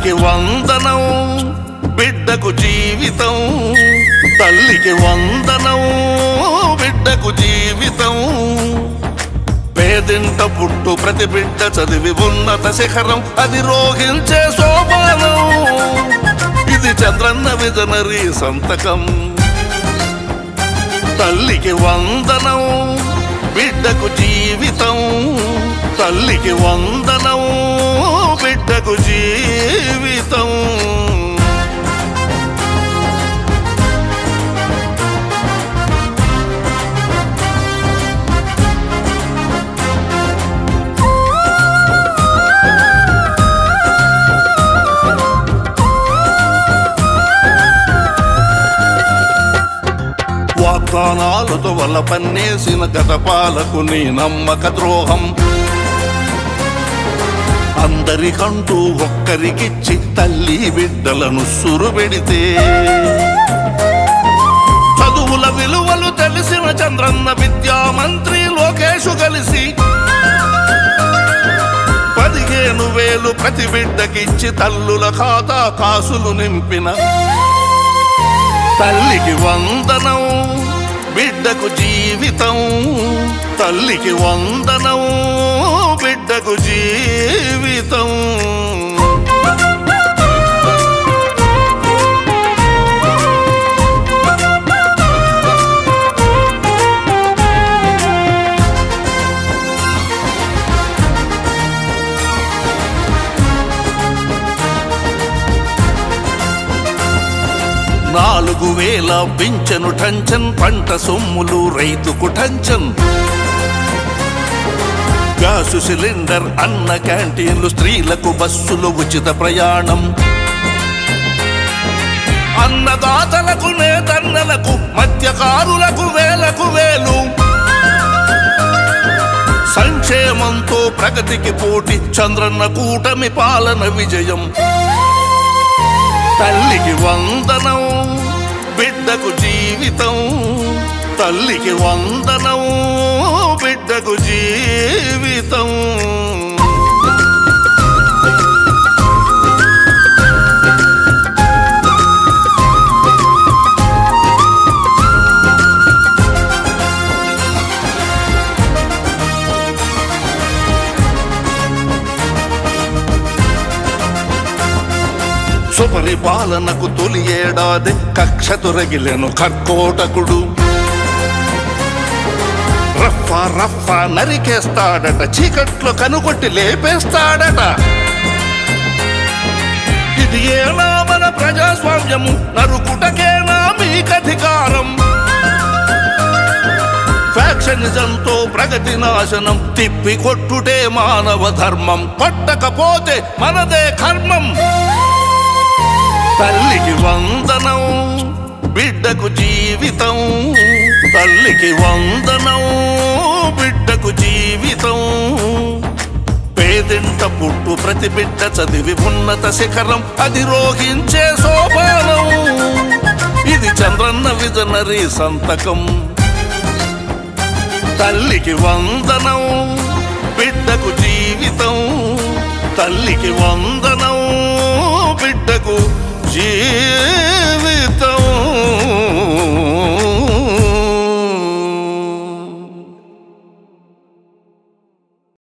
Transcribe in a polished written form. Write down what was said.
తల్లికి వందనం బిడ్డకు జీవితం, తల్లికి వందనం బిడ్డకు జీవితం. పేదింట పుట్టు ప్రతి బిడ్డ చదివి ఉన్నత శిఖరం అధిరోహించే సోపానం. ఇది చంద్రన్న విజనరీ సంతకం. తల్లికి వందనం బిడ్డకు జీవితం, తల్లికి వందనం బిడ్డకు జీవితం. వాగ్దానాలతో వల్ల పన్నేసిన గత పాలకుని నమ్మక ద్రోహం. అందరికంటూ ఒక్కరికిచ్చి తల్లి బిడ్డలను సురుబెడితే, చదువుల విలువలు తెలిసిన చంద్రన్న విద్యామంత్రి లోకేషు కలిసి 15,000 ప్రతి బిడ్డకిచ్చి తల్లుల ఖాతా కాసులు నింపిన. తల్లికి వందనం బిడ్డకు జీవితం, తల్లికి వందనం బిడ్డకు జీవితం. నాలుగు వేల పింఛను టంచన్, పంట సొమ్ములు రైతుకు టంచన్. గ్యాసు సిలిండర్, అన్న క్యాంటీన్లు, స్త్రీలకు బస్సులు ఉచిత ప్రయాణం. అన్నదాతలకు నేతన్నలకు మత్స్యకారులకు వేలకు వేలు. సంక్షేమంతో ప్రగతికి పోటీ చంద్రన్న కూటమి పాలన విజయం. తల్లికి వందనం బిడ్డకు జీవితం, తల్లికి వందనం బిడ్డకు జీవితం. సుపరిపాలనకు తొలి ఏడాది కక్ష తొరగిలెను కర్కోటకుడు. రఫా రఫా నరికేస్తాడట, చీకట్లో కనుగొట్టి లేపేస్తాడట. ఇది ఏనా మన ప్రజాస్వామ్యము, నరుకుటకేనా మీకధికారం. ఫ్యాక్షనిజంతో ప్రగతి నాశనం, తిప్పి కొట్టుటే మానవ ధర్మం. కొట్టకపోతే మనదే కర్మం. తల్లికి వందనం బిడ్డకు జీవితం, తల్లికి వందనం బిడ్డకు జీవితం. పేదింట పుట్టు ప్రతి బిడ్డ చదివి ఉన్నత శిఖరం అధిరోహించే సోపానం. ఇది చంద్రన్న విజనరీ సంతకం. తల్లికి వందనం బిడ్డకు జీవితం, తల్లికి వందనం బిడ్డకు జీవితం.